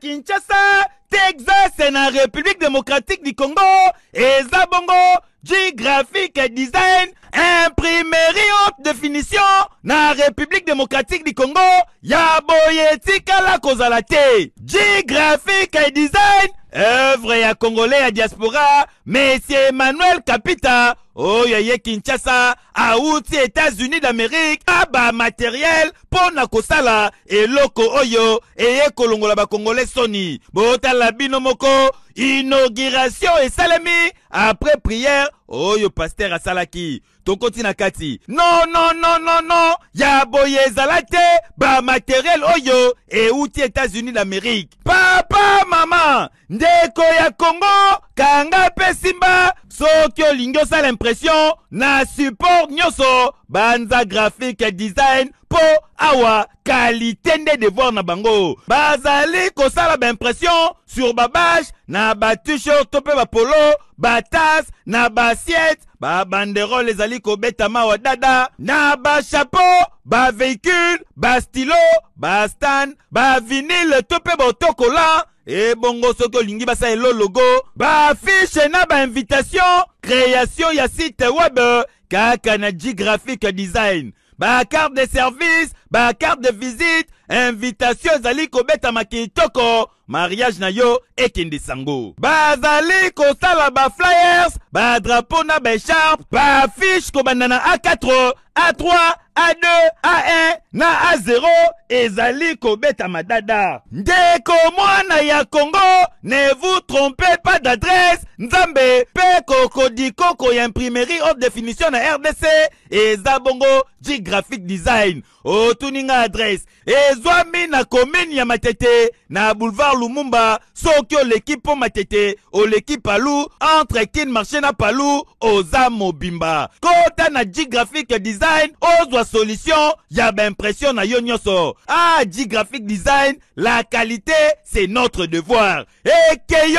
Kinshasa, Texas na République démocratique du Congo, eza bongo, G-Graphic Design, imprimerie haute définition na République démocratique du Congo, ya boye tikala kozala te. G-Graphic Design, œuvre ya Congolais ya diaspora, Monsieur Emmanuel Kapita, Oye Kinshasa, Aouti États-Unis d'Amérique, Aba matériel, Pona Kosala, et Loko Oyo, et Kolongola ba Congolais Sony. Bota la binomoko, inauguration et salami, après prière, Oyo pasteur Asalaki. Tokoti na kati. Non, non, non, non, non, ya boye zalate, ba matériel Oyo, et outi États-Unis d'Amérique. Papa, maman, ndeko ya Congo, kanga pesimba, Sokyo lingyo sa l'impression, na support nyoso, banza graphique design, po awa, qualité de devoir na bango. Bazali kosala ba impression, sur babage, na ba t-shirt tope ba polo, ba tasse, na ba assiette, ba banderole les ali kobeta mawa dada, na ba chapeau, ba véhicule, ba stylo, ba stand, ba vinyle tope ba autocollant, et bongo soko lingi basa elo logo, ba affiche na ba invitation, création ya site web, kaka na G-Graphic Design, ba carte de service, ba carte de visite, invitation zali kobeta makitoko, mariage na yo ekende sango. Ba zali kosala ba flyers, ba drapeau na ba écharpe, ba affiche kobanda A4, A3, A2, A1, na A0, ezali kobeta madada. Ndeko mwana ya Congo, ne vous trompez pas d'adresse, Nzambe, pe kokodi koko ya imprimerie haute définition na RDC, eza bongo G-Graphic Design. Otuninga adresse, ezwami na commune ya Matete, na boulevard Lumumba, sokyo l'équipe po Matete, o l'équipe Palou, entre kin marché na Palou, oza mobimba. Kota na G-Graphic Design, ozwa solution, ya ba impression na yo nyoso. Ah, G-Graphic Design, la qualité, c'est notre devoir. Ekeyo!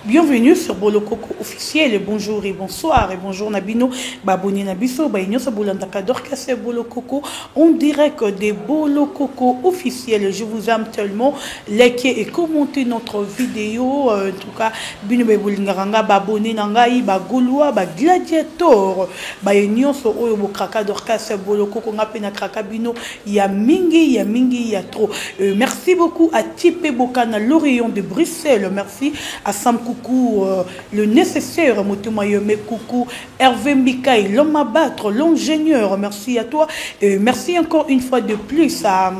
Bienvenue sur Bolo Coco officiel. Bonjour et bonsoir et bonjour Nabino, Baboni Nabiso, Baïnyo Saboulantaka Dorkase Bolo Coco. On dirait que des Bolo Coco officiels. Je vous aime tellement. Likez et commentez notre vidéo. En tout cas, Bino Beboulingaranga, Baboni Nangai, Bagouloua, Gladiator, Baïnyo So Oyo Kraka Dorkase Bolo Coco Ngapena Kraka Bino. Il y a Mingi, il y a trop. Merci beaucoup à Tipé Bokana, l'Orient de Bruxelles. Merci à Sam Coucou, le nécessaire, Motomayome Coucou, Hervé Mikaï, l'homme à battre, l'ingénieur, merci à toi. Et merci encore une fois de plus à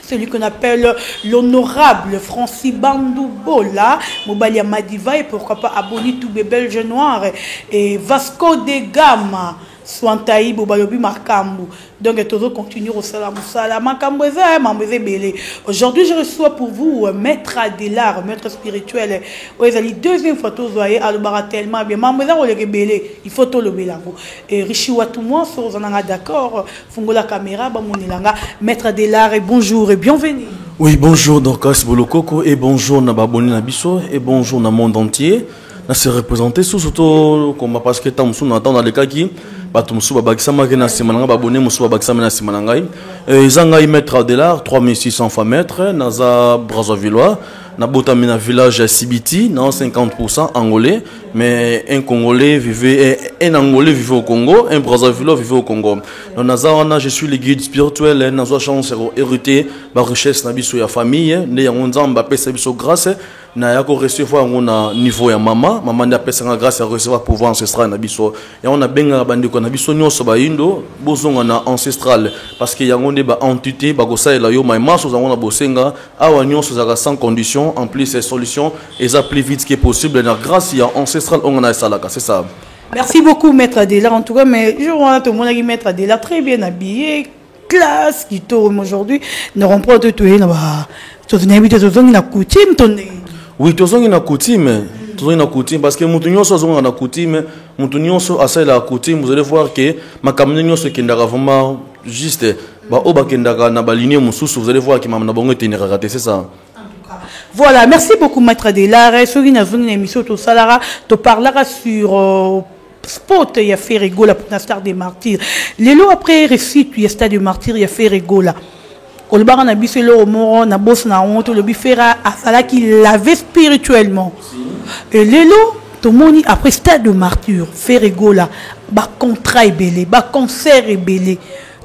celui qu'on appelle l'honorable Francis Bandou Bola, Mobalia Madiva, et pourquoi pas Aboni Toubé Belge Noir, et Vasco de Gama. Swantaï, Bobalobi, Makambu. Donc, toujours continuer au salam. Aujourd'hui, je reçois pour vous Maître Adélard, maître spirituel. Deuxième photo, vous voyez, Alobara tellement bien. Il faut tout le bélango. Et Rishi Watoumouan, sur un d'accord, Fungo la caméra, Maître Adélard, et bonjour et bienvenue. Oui, bonjour, Dorcas Bolokoko, et bonjour, Nababoni Nabiso, et bonjour, dans le monde entier. Là, c'est représenté surtout comme parce que tant nous attend dans les cas qui Batumsu Babakisama na Simananga Babone Musu Babakisama na Simanangai Izangai Maître Adélard 3600 fois maître Naza Brazzavillois Nabotamina village Sibiti dans 50% angolais mais un Congolais vivait un Angolais vivait au Congo un Brazzavillois vivait au Congo dans Naza je suis le guide spirituel Naza chance hérité la richesse nabiso ya famille né ya nzamba pesa biso grâce na yako recevoir ngona niveau ya mama nda pesa grâce à recevoir pouvoir ancestral nabiso ya on a benga bandiko nabiso nyonso ba indo bozonga na ancestral parce que yango nde ba entité ba kosaela yo mai maso za ngona bosenga awa nyonso za sans condition en plus ces solutions et ça plus vite que possible na grâce ya ancestral on a salaka c'est ça. Merci beaucoup Maître Adélard en tout cas mais je vois tout le monde qui Maître Adélard très bien habillé classe qui tourne aujourd'hui ne rompt pas tout na ba to n'habite to na coutume ton. Oui, tous ont une coutume. Tous ont une coutume parce que mutunyo so ont une coutume, mutunyo so asa la coutume, vous allez voir que ma kamnyo so kendaka vraiment juste ba oba kendaka na ba ligne mususu, vous allez voir que mamna bongo tenira raté, c'est ça. Voilà, merci beaucoup Maître Adélard. Soki na zone émission to salara to parlara sur spot il y a fait rigola pour la star des martyrs. Les lots après récit il y a stade des martyrs il y a fait rigola. kolobaka na biso eloko moko na boso na honte lobi fera asalaki lavé spirituellement et lelo tomoni après stade de martyr Ferregola ba contrat ebele ba concert ebele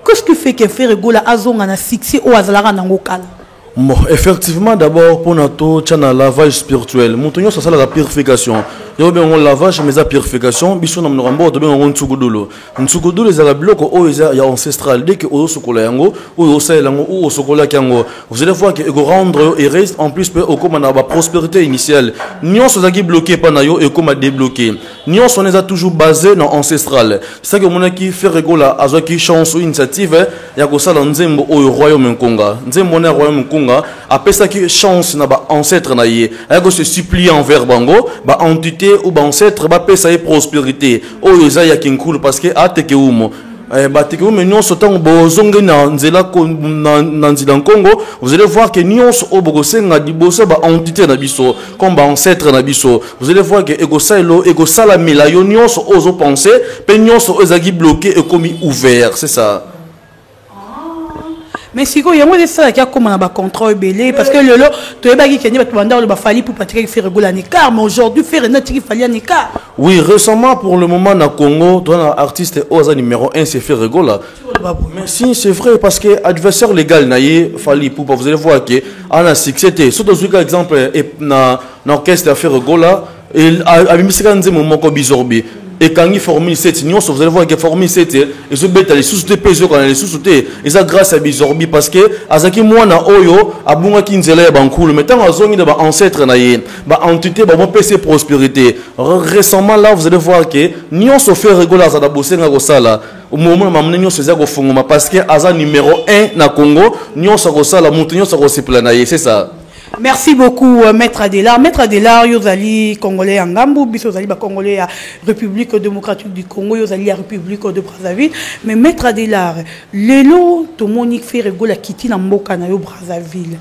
qu'est-ce qui fait que Ferregola azonga na succès o azalaka nango kala? Bon, effectivement, d'abord, pour notre channel lavage spirituel, mon tonio, ça c'est la purification. Il y a un lavage, mais la purification, bisous, nous avons un ntsugudulu. Ntsugudulu, c'est un bloc où il y a ancestral. Dès que vous avez un yango, ou vous avez un yango, vous allez voir que vous rendre et reste en plus, comme on a la prospérité initiale. Nous sommes bloqués par nayo et comme on a débloqué. Nous sommes toujours basés dans ancestral. C'est ça que mon qui fait régola, à ce qui chance ou initiative, il y a que ça dans Nzembo au royaume Conga. Nzembo au royaume Conga. Après ça qui chance na ba ancêtre na ye ayako se supplier envers bango ba entité ou ba ancêtre ba pesa ye prospérité oyo eza ya kinkulu parce que ateke umo ba teke umo nyonso tango bozonge na nzela ko na nzela Congo vous allez voir que nyonso obogosenga diboso ba entité na biso comme ba ancêtre na biso vous allez voir que ego sala melayo nyonso ozo penser pe nyonso ezaki bloqué et comme ouvert c'est ça. Mais si il y a ça qui a comme un contrat belé parce que le lot tu es bagui qui n'est pas le bafali pour pratiquer faire rigoler écart mais aujourd'hui faire un autre qui fallait un écart. Oui, récemment pour le moment na Congo, toi artiste oza numéro 1 c'est faire rigoler. Mais si c'est vrai parce que adversaire légal naie fallait pour vous allez voir que en a succès surtout par exemple na orchestre faire rigoler il a mis ça dans un moment comme bizorbi. Et quand il formule 7 vous allez voir que formule 7 et ce bête les sous-soutés peso quand les sous-soutés et ça grâce à Bizorbi parce que azaki mwana oyo abunga kinzela ya bankulu mais tant azongi de ba ancêtre na ye ba entité ba bon PC prospérité récemment là vous allez voir que nyonso fait rigoler za da bosenga ko sala au moment mamne nyonso za ko fungoma parce que aza numéro 1 na Congo nyonso ko sala mutu nyonso ko siplana ye c'est ça. Merci beaucoup, Maître Adélar. Maître Adélar, Yozali Congolais en Gambou, Bissozali Congolais à République démocratique du Congo, Yozali à République de Brazzaville. Mais Maître Adélar, l'élo, tout le monde fait rigoler à quitter dans Mbokanayo Brazzaville.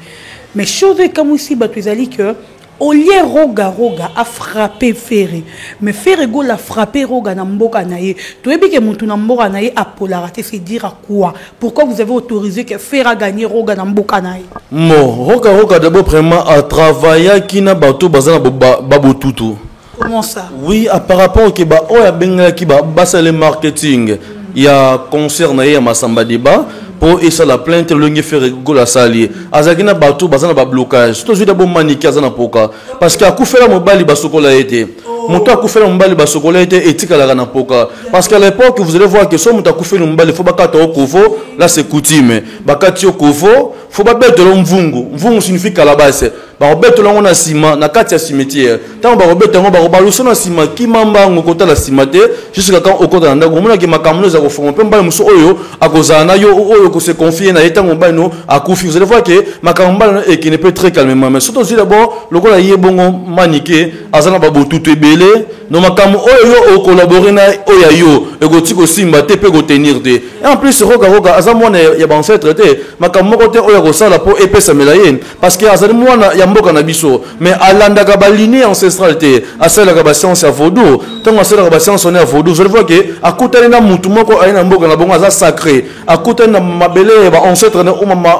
Mais chose comme aussi, Batuzali que au lieu Roga a frappé Ferré, mais Ferrego l'a frappé Roga na mboka naye. Tu es bien que mon mboka naye a polarité, c'est dire à quoi? Pourquoi vous avez autorisé que Ferra gagner Roga na mboka naye? Bon, Roga d'abord vraiment à travailler qui n'a pas tout bazana babotutu. Comment ça? Oui, par rapport au Kiba, oh ya benga Kiba, basa le marketing. Il y a concert naye à Masamba Deba. Pour essayer la plainte le ngi faire gola sali azakina bato bazana ba blocage to juda bon maniki azana poka parce que akufela mobali basokola été moto akufela mobali basokola été etika la na poka parce qu'à l'époque vous allez voir que so moto akufela mobali faut bakata okofo là c'est coutume bakati okofo faut ba beto lo mvungu signifie calabase ba beto lo na ciment na kati ya cimetière tant ba beto ngo ba baluso na ciment ki mamba ngokota la cimetière jusqu'à quand okota ndako mona ki makamno za kofonga pe mbali muso oyo akozana yo oyo ko se confier na etango mbano akufi vous allez voir que makamba et qui ne peut très calmement mais surtout d'abord le gars yi bongo maniqué azana ba botutu ebele no makamo oyo o collaborer na oya yo e go tiko simba te pe go tenir te et en plus roga azamona ya ba ancêtre te makamo ko te oya ko sala po epesa melayen parce que azali mwana ya mboka na biso mais alanda ka ba lignée ancestrale te asala ka ba science ya vaudou tango asala ka ba science on ya vaudou vous allez voir que akutana na mutu moko ayina mboka na bongo aza sacré akutana na mabele ba ancêtre na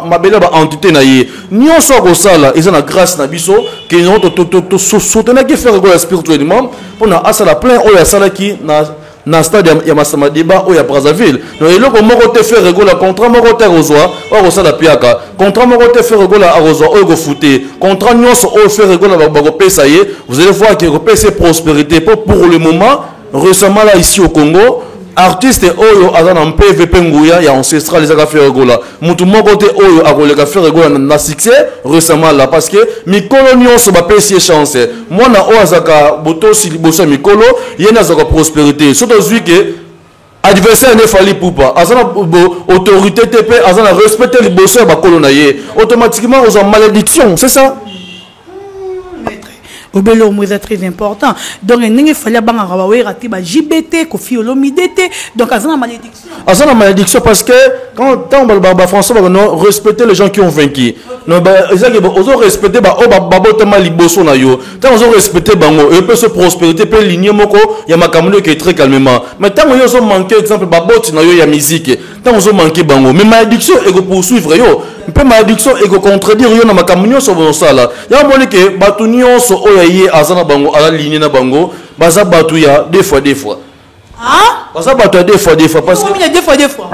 mabele ba entité na ye nyonso ko sala ils ont la grâce na biso que nous to soutenir qui faire rigoler spirituellement pour na asala plein oya sala ki na stade ya Masamba Deba oya Brazzaville no eloko moko te faire rigoler contrat moko te rozwa o sala piaka contrat moko te faire rigoler a rozwa o go fouter contrat nyonso o faire rigoler ba ko pesa ye vous allez voir que ko pesa prospérité pour le moment récemment là ici au Congo artiste oyo azana PVP nguya ya ancestral les affaires rigola mutu moko te oyo akoleka faire rigola na succès récemment là parce que mikolo nyonso ba pesi chance mwana o azaka botosi liboso mikolo yena azaka prospérité surtout celui que adversaire ne fallait poupa azana autorité TP azana respecter liboso ba kolona ye automatiquement aux malédiction c'est ça. Obelo moi c'est très important donc il fallait banga rawawe rati ba JBT ko fiolomidete donc azana malédiction parce que quand ba François ba non respecter les gens qui ont vaincu non ba ezaki ozo respecter ba o ba botema liboso na yo tant ozo respecter bango et peut se prospérité peut lignée moko ya makamno qui est très calmement mais tant yo zo manquer exemple ba boti na yo ya musique tant on manqué bango mais malédiction et go poursuivre yo peu malédiction et go contredire yo na makamunyo so bon sala ya moni que batu nyonso oyaye azana bango ala ligne na bango baza batu ya des fois ah baza batu ya des fois parce que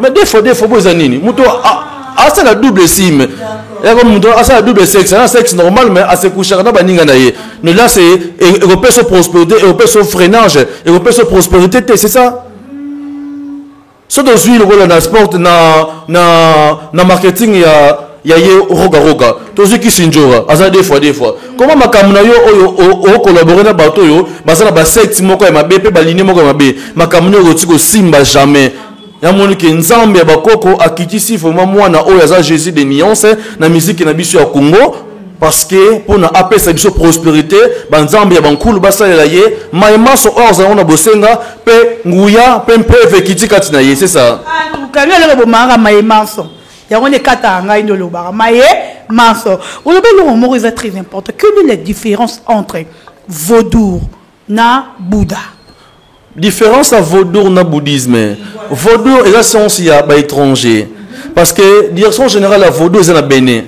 mais des fois boza nini muto asa la double sim et comme muto asa la double sexe un sexe normal mais à se coucher na baninga na ye mais là c'est européen sur prospérité européen sur freinage européen sur prospérité c'est ça. So de suite le na sport na marketing ya ye roga tozi ki sinjora aza des fois comment makamuna yo o collaborer na bato yo basala ba secte moko ya mabe pe ba ligne moko ya mabe makamuna yo tiko simba jamais ya moni ke nzambe ya bakoko akitisi vraiment mwana oyo aza Jésus de nuance na musique na biso ya Congo. Parce que pour na appeler sa biso prospérité banzambe ya bankulu basalela ye maima so orza on a bosenga pe nguya pe mpeve kitikati na ye c'est ça kanga le bo manga maima so ya on est kata ngai ndolo ba maye manso on le belo mot est très important. Quelle est la différence entre vaudou na Bouddha? Différence à vaudou na bouddhisme. Vaudou est la science ya ba étranger parce que direction générale à vaudou est na Bénin.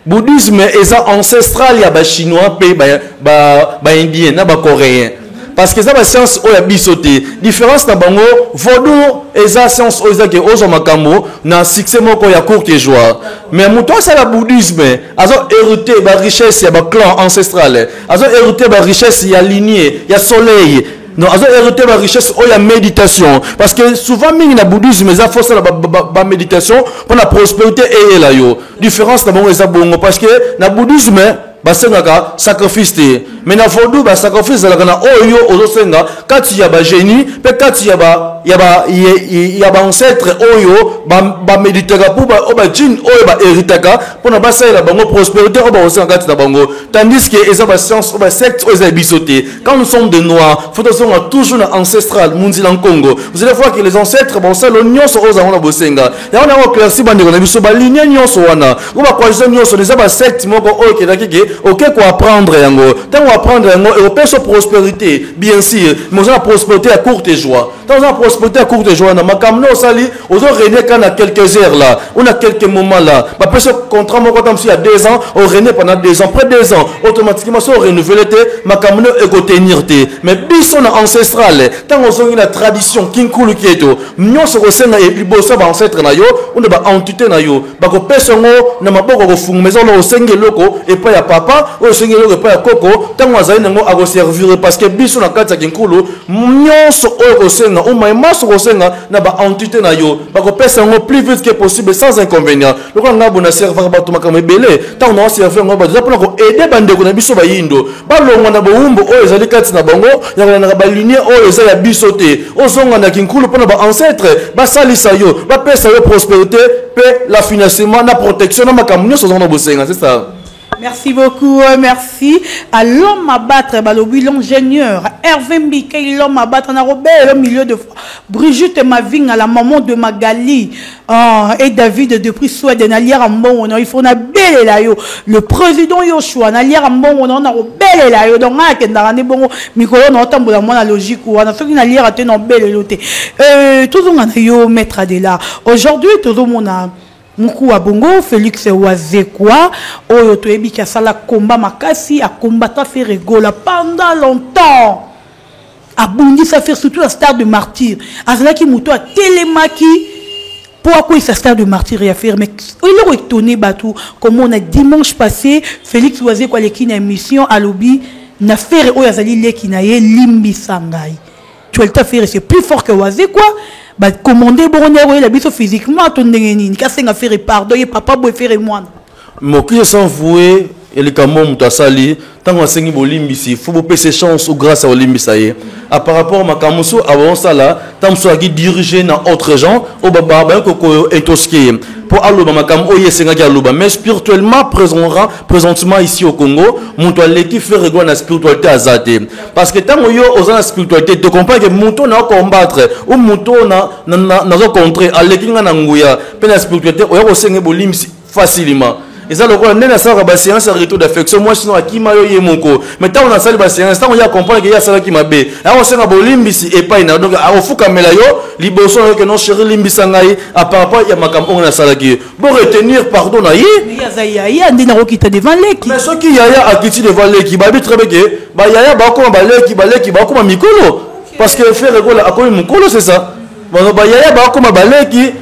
Bouddhisme est ancestral ya ba chinois pe ba indien na ba coréen parce que ça ba science o ya bisoté différence na bango vaudou est science o za ke ozo makambo na succès moko ya courte joie mais muto ça la bouddhisme azo hérité ba richesse ya ba clan ancestral azo hérité ba richesse ya lignée ya soleil. Non, azo hérité la richesse ou la méditation parce que souvent mingi na bouddhisme ça faut ça la méditation pour la prospérité et la yo différence na bon ça bongo parce que na bouddhisme basengaka sacrifice te mais na vaudou ba sacrifice la kana oyo ozosenga kati ya ba génie pe kati ya ba ancêtre oyo ba méditera pour ba djinn oyo ba héritaka pour na basa la bango prospérité o ba osenga kati na bango tandis que eza ba science o ba secte o eza bisoté quand nous sommes de noirs faut toujours na ancestral mundi en Congo vous allez voir que les ancêtres bon ça l'onion so oza wana bosenga ya wana ko classé bande ko na biso ba ligne nyonso wana ko ba kwa nyonso les ba secte moko oyo kedaki ok quoi apprendre yango tant on apprendre yango et on so prospérité bien sûr mais on a prospérité à courte joie tant on a prospérité à courte joie na makamno sali ozo régner quand à quelques heures là on a quelques moments là ba peut contrat moko comme si il y a 2 ans on régner pendant 2 ans après 2 ans automatiquement so renouveler te makamno et ko tenir te mais biso na ancestral tant on zongi la tradition kinkulu kieto nyonso ko senga et liboso ba ancêtre na yo on ba entité na yo ba ko pesongo na maboko ko fungu maison lo senge loko et pas ya papa o senge loko pas ya koko tant on azali nango a ko servir parce que biso na kati ya kinkulu nyonso o ko senga o maima so ko senga na ba entité na yo ba ko pesongo plus vite que possible sans inconvénient loko nga bona servir ba to makame belé tant on servir ngo ba pour ko aider bande ko na biso ba yindo ba longo na bo umbo o ezali kati na bango ya na ba lignée o eza ya bisoté o zonga na kinkulu pona ba ancêtre ba salisa yo ba pesa yo prospérité pe la financement na protection na makamunyo so zonga bosenga c'est ça. Merci beaucoup, merci à l'homme à battre, balobi l'ingénieur Hervé Mbike, l'homme à battre, on a Robert au milieu de Brigitte Maving, à la maman de Magali et David depuis Suède, n'allière en bon, il faut na belle là yo, le président Yoshua, n'allière en bon, on a belle là yo, donc on a bon, micro, on a tambour la moins la logique ou on a fait une allière à tenir belle loté. Tout le monde a yo maître Adela. Aujourd'hui, tout le monde a Moukou à Bongo, Félix Wazekwa, Oyo Toebi qui a sala combat makasi, a combattu fait rigola pendant longtemps. A bondi ça fait surtout la star de martyr. A cela qui moutou a télémaki. Pourquoi il s'est star de martyr et à faire, mais il est étonné batou. Comme on a dimanche passé, Félix Wazekwa les qui une émission à lobby, n'a fait Oyo Azali les qui n'a yé limbi sangai. Tu as le faire, c'est plus fort que Wazekwa. Bah commander bonheur il a biso physiquement ton nini ka senga faire pardon et papa boy faire moi moki sans vouer et le camon mutasali tant on sengi bolimbisi faut pas ses chances ou grâce à olimbisa à par rapport ma kamuso avant ça là tant soit qui diriger dans autres gens au baba ba ko etoski pour aloba makam oye senga ki aloba mais spirituellement présentement ici au Congo monto leki fait rego na spiritualité azate parce que tant yo ozana spiritualité te comprends que monto na combattre ou monto na contrer aleki nga na nguya pe na spiritualité oya ko senga bolimbisi facilement Et ça, le quoi, n'est pas ça, la séance, un retour d'affection. Moi, sinon, à qui m'a eu mon co. Mais tant on a salle, la séance, tant on y a compris qu'il y a ça qui m'a bé. Alors, on s'est en limbisi et pas une. Donc, à fou comme la yo, liboson, que non, chéri limbisangaï, à par rapport, il y a ma campagne, on a salle qui. Pour retenir, pardon, aïe. Mais il y a Zaya, il y a un qui t'a devant l'équipe. Mais ceux qui y a à quitter devant l'équipe, bah, très bien, bah, y a bah, comme baleki, bah, comme Mikolo. Parce que faire le à quoi Mikolo, c'est ça. Bah, y a bah, comme baleki,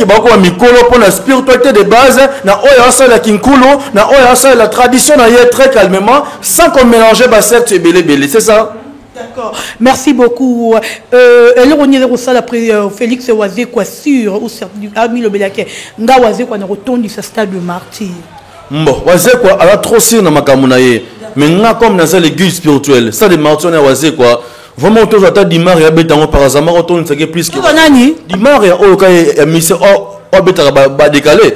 bah, comme Mikolo pour la spiritualité de base, na oya ça la kinkulu, na oya ça la tradition, na y est très calmement, sans qu'on mélange, bah, certes, c'est belé, c'est ça. D'accord. Merci beaucoup. Alors, on y a reçu après Félix Oazé, quoi, sûr, ou Ami le Belake, Nga Oazé, quoi, on retourne du stade de martyr. Bon, Oazé, quoi, elle a trop sûr dans ma camonaye. Mais nga comme dans l'église spirituelle, ça, les martyrs, on a Oazé, quoi. Vraiment, on a dit Dimar et Abétango par hasard, on tourne, c'est plus que. Dimar et Oka, mais c'est Abétango décalé.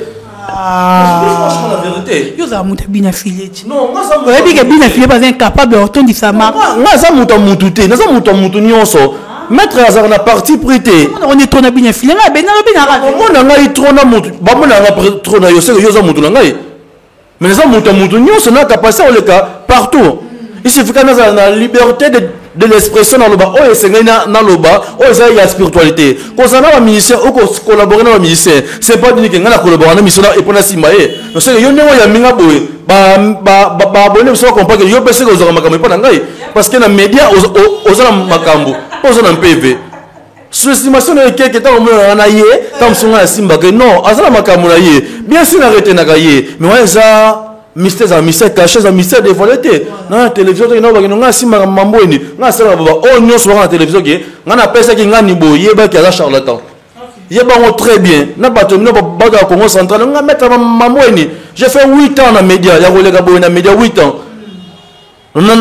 Ah, la vérité. Yo za muta bina fileti. Non, moi ça me. Oyebi ke bina fileti pas incapable de retourner sa marque. Moi ça muta mututé, na ça muta mutu nyonso. Maître Azar na parti prité. On est trop na bina fileti, na bena bina ra. Moi na ngai trop na mutu. Ba mo na nga trop na yo se yo za mutu na ngai. Mais ça muta mutu nyonso na capacité au le cas partout. Il suffit qu'on a la liberté de l'expression dans le bas. Oh, c'est dans le bas. Oh, il y a la spiritualité. Quand on a un musicien ou qu'on collabore avec un musicien, c'est pas dire qu'on a collaboré avec un musicien et qu'on a simbaye. Donc, c'est que yo n'envoie minga boy. Ba abonné soit comprendre que yo pense que vous aurez makambo pas nangai parce que les médias aux ala makambo, aux ala PV. Sous-estimation de quelqu'un qui est en aïe, comme son a simba que non, azala makambo na yé. Bien sûr arrêter na gaye, mais ouais ça mystère à mystère caché à mystère dévoilé dans la télévision qui n'a pas nga simba mambo ni nga sala baba oh nyo sur la télévision qui nga na pesa ki nga ni boye ba ki ala charlatan yeba on très bien na bato no ba ba Congo central nga mettre mambo ni j'ai fait 8 ans dans média ya kolega boye na média 8 ans na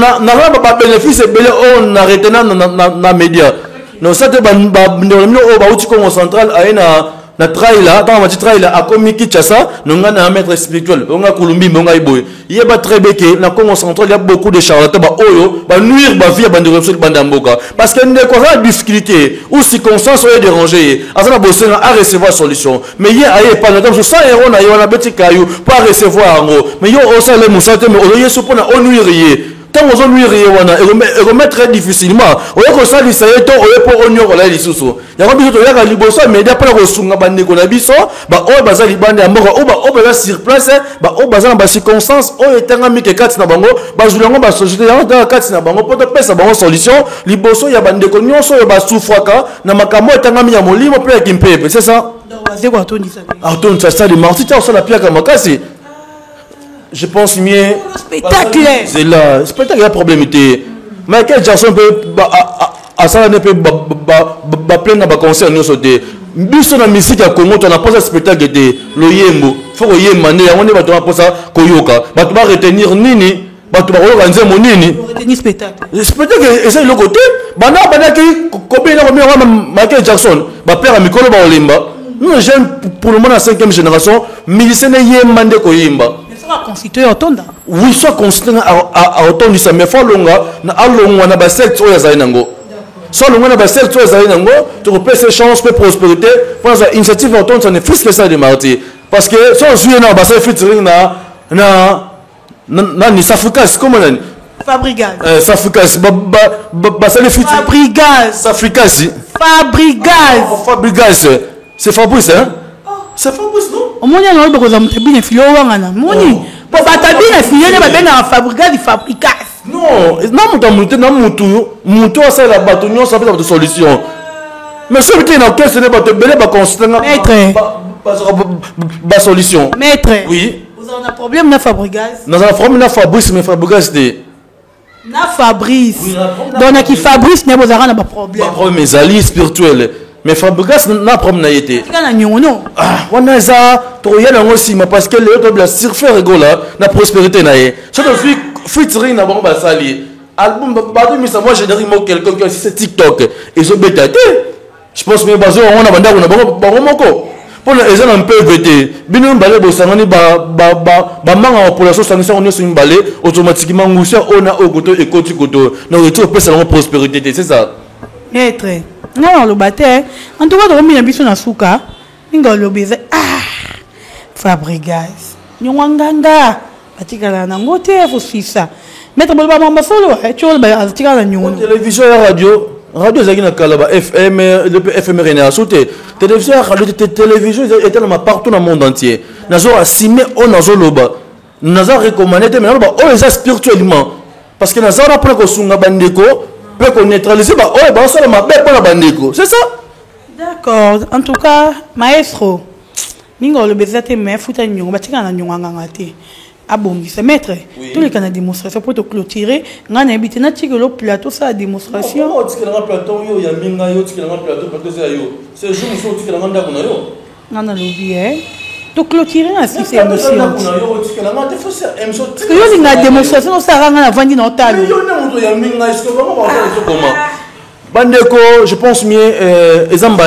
ba bénéfice belé on arrêté na média non ça te ba o ba uti Congo central a na trailer dans ma trailer a commis Kinshasa non na maître spirituel on a Kolumbi on a Iboy il ba très béké na Congo central il y a beaucoup de charlatans ba oyo ba nuire ba vie ba de bandamboka parce que ne quoi difficulté ou circonstance ou déranger azana bosser à recevoir solution mais il y a pas na 100 euros na yo na beti kayu pour recevoir en gros mais yo au salaire musate mais on y suppose on nuire tant aux on nuire et remettre très difficilement on y ko ça li saye to o pour onyo ko la lisusu ya ko biso to ya ka liboso media pour ko sunga bande ko na biso ba o baza libande ya mboko o ba sur place ba o baza na ba circonstance o etanga mi ke kati na bango ba julango ba société ya ka kati na bango pour to pesa bango solution liboso ya bande ko nyonso yo ba souffraka na makambo etanga mi ya molimo pe ya kimpepe c'est ça c'est quoi ton dit ça Arton ça ça de martyr ça la pia ka makasi. Je pense mieux. Spectacle. C'est là. Spectacle, il y a problème. Michael Jackson peut. À ça, ne peut pas plein de concert. Nous sommes dans la musique à Congo. On a pas ça spectacle. Le Yembo. Il faut que Yembo. On est pas ça. Koyoka. Tu vas retenir Nini. Tu vas organiser mon Nini. Retenir spectacle. Le spectacle, et ça, le côté. Michael Jackson. Père à Mikolo Baolimba. Nous, j'aime pour le moment la 5e génération. Musicien Yemba de Koyimba. Constitué autonda oui soit constitué à autonda du mais faut longa na alongwa na ba secte oya za inango soit longa na ba secte oya za inango tu peux ces chances pour prospérité pour la initiative autonda ça ne fait que ça de martyr parce que soit jouer na ba ça featuring na ni safukas comment on Fabrigas safukas ba ça le featuring Fabrigas c'est Fabrice hein c'est Fabrice non au moins on a beaucoup de bien filé wangana moni pour batabi na filé ne ba na Fabrigas non na mutu ça la batonio ça peut être solution mais ce qui est dans quel ce n'est pas te belé ba constater ba solution maître oui vous avez un problème na Fabrigas dans un problème na Fabrice mais Fabrigas de na Fabrice donc qui Fabrice ne vous a pas problème mes alliés spirituels mais Fabrigas n'a problème na été on a ça to yena aussi parce que les autres la surfer rigola na prospérité na ye so de featuring na bon ba sali album ba mais ça moi j'ai dit moi quelqu'un qui c'est TikTok ils ont bétaté je pense mais bazo on a banda na bon moko pour les gens un peu vété bino balé bo sangani ba manga population sanisa on est sur une balé automatiquement ngusia on a au koto et koto na retour peut ça prospérité c'est ça maître non le bâtiment en tout cas de remis la biso na souka ninga le baiser Fabrigas nyonganga batikala nango te fosisa maître boloba mamba solo chol ba atikala nyongo télévision et radio ezaki na kala ba FM le FM Rena sauté télévision et radio télévision était dans partout dans le monde entier nazo assimé on nazo loba nazo recommandé mais ba on les spirituellement parce que nazo après ko sunga bandeko peut qu'on neutraliser ba oh ba ça ma bête pour la bandeko c'est ça. D'accord, en tout cas maestro mingo le bezate me futa nyongo batika na nyongo ngangate abongisa maître tous les canaux de démonstration pour te clôturer ngana habité na tikelo plateau ça démonstration oh tikela na plateau yo ya minga yo tikela na plateau parce que yo c'est jour so tikela na ndako na yo ngana lobi to clôturer ainsi c'est émission yo tikela na te faut émission que yo linga démonstration ça ranga na vandi na talo yo na moto ya minga est-ce que vraiment va faire comment bandeko je pense mieux ezamba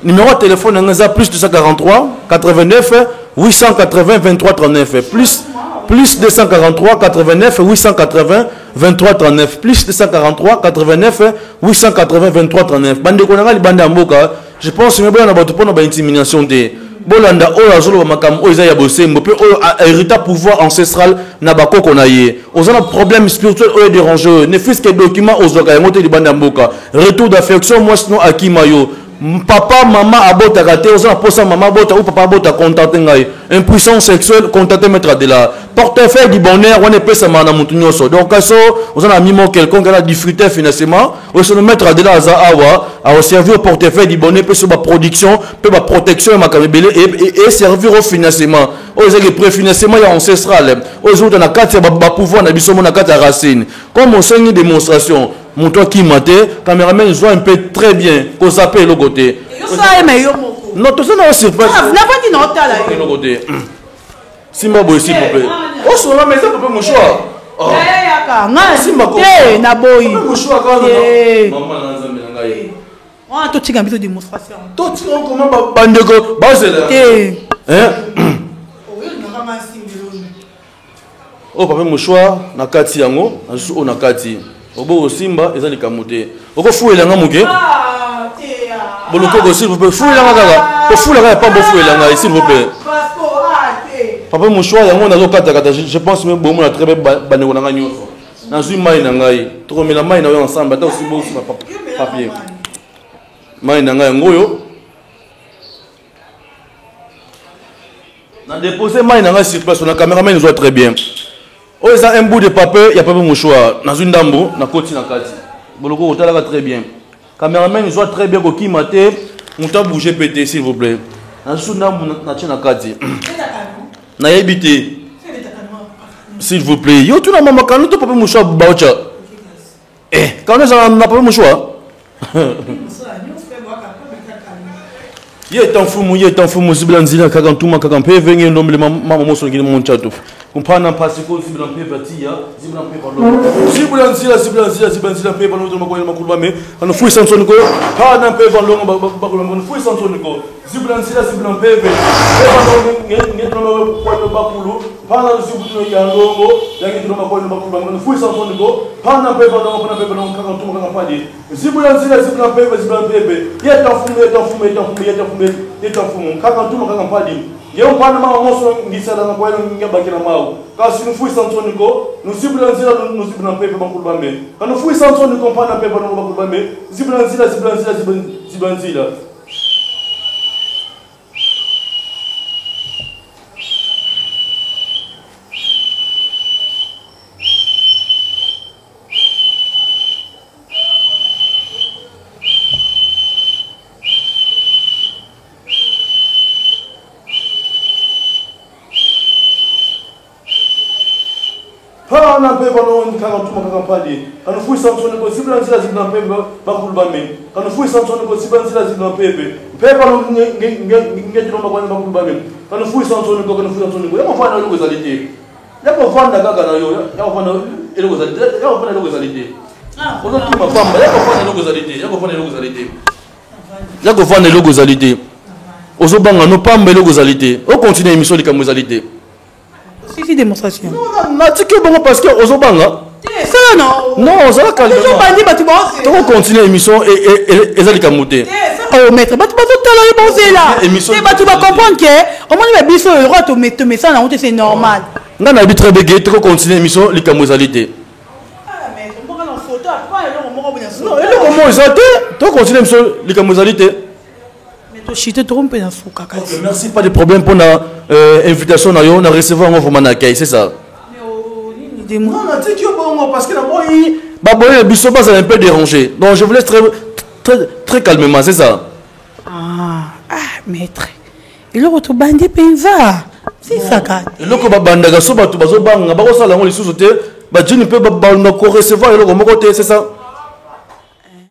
numéro de téléphone est plus 243 89 880 23 39 plus 243 89 880 23 39 plus 243 89 880 23 39 bandeko na ngali banda mboka je pense mais bon na bato pona ba intimidation de bolanda oyo azolo makam oyo ya bosembo pe oyo hérita pouvoir ancestral na bakoko na ye ozana problème spirituel oyo déranger ne fils que document ozoka yango te libanda mboka retour d'affection moi sinon akimayo papa maman abota raté aux posa maman abota ou papa abota contenter ngai impuissance sexuelle contenter mettre de la portefeuille du bonheur on est pesa mana mutu nyoso donc ça aux a mis quelqu'un qui a difficulté financement on se mettre de la za awa à servir au portefeuille du bonheur peut sur ma production peut ma protection ma kamebele et servir au financement aux a le préfinancement ya ancestral aux autres na carte ba pouvoir na biso na carte racine comme on sait une démonstration mon toi qui m'a caméraman joue un peu très bien qu'on s'appelle le côté non tout ça non surprise le côté Simba boy s'il vous plaît oh sur la maison peut mon choix Simba ko na boy mon choix quand maman na nzambe na ngai on to tinga biso démonstration to tinga comment bandeko bazela hein oh papa mon choix na kati yango na kati obo simba ezali kamote oko fuela nga muke boloko s'il vous plaît fuela nga kaka ko fuela nga pas bo fuela nga s'il vous plaît papa mon choix yango na lokata kata je pense même bon na très bien baneko na nga nyoso na zui mai na ngai to mela mai na yo ensemble ata aussi bo aussi papier mai na ngai ngoyo na déposer mai na ngai sur place na caméraman nous voit très bien. Oh, ça un bout de papier, il n'y a pas de mouchoir. Dans une dambo, na côté na kati. Boloko otala très bien. Caméraman, il voit très bien que qui maté, on t'a bougé pété s'il vous plaît. Dans une dambo na tina kati. Na yebité. S'il vous plaît. Yo tu na mama kanu to papier mouchoir baocha. Quand on n'a pas de mouchoir. Yé tan fumu ziblanzila kakantuma kakampe venye ndomle mama moso ngine monchato. Kumpana pasiko ziblan paper tia ziblan paper lo ziblanzila paper lo to makulba me ano fui sanso niko ha na paper lo bakulba no fui sanso niko ziblanzila paper ngene no kwato bakulu pana zibuno ya longo yangi to makulba no fui sanso niko pana paper lo kakantuma kakapadi ziblanzila paper yeta fumu kakantuma kakampadi yeu pana mama moso ngisala na kwa ngabakira mawo kasi nufui santoniko nusiblanzila nusibna pepe bakulbambe kanufui santoniko pana pepe bakulbambe ziblanzila pana pepe no kakantuma kakampadi kanufui santoniko ziblanzila pepe bakulbambe kanufui santoniko ziblanzila pepe no ngejino makwana bakulbambe kanufui santoniko yako fana lugo zalite yako fana kaka na yo yako fana lugo zalite ozo tuma pamba yako fana lugo zalite ozo banga no pamba lugo zalite o continue émission likamu zalite. C'est une démonstration. Non, parce que Ozobanga. Ça non. Non, ça va calmer. Tu vas continuer l'émission et ça va camouter. Oh maître, tu vas comprendre que Au moins, les bisous, le roi, te met ça dans la route, c'est normal. On a très bien, tu peux continuer l'émission, les camosalités. Ah, mais on va en photo, après, non, et le moment exact, tu continues l'émission, les camosalités. Mais tu chites trop un peu dans ce caca. Merci, pas de problème pour l'invitation, on a recevoir un moment d'accueil, c'est ça. Non, non, tu sais qui est bon, parce que d'abord, les bisous, ça un peu dérangé. Donc, je vous laisse très calmement, c'est ça. Ah, maître. Et le retour bandit penza. C'est ça, quand. Et le coup, bandagaso, tu vas au bang, tu vas au salon, les sous-sautés, tu ne peux pas recevoir, et le côté, c'est ça.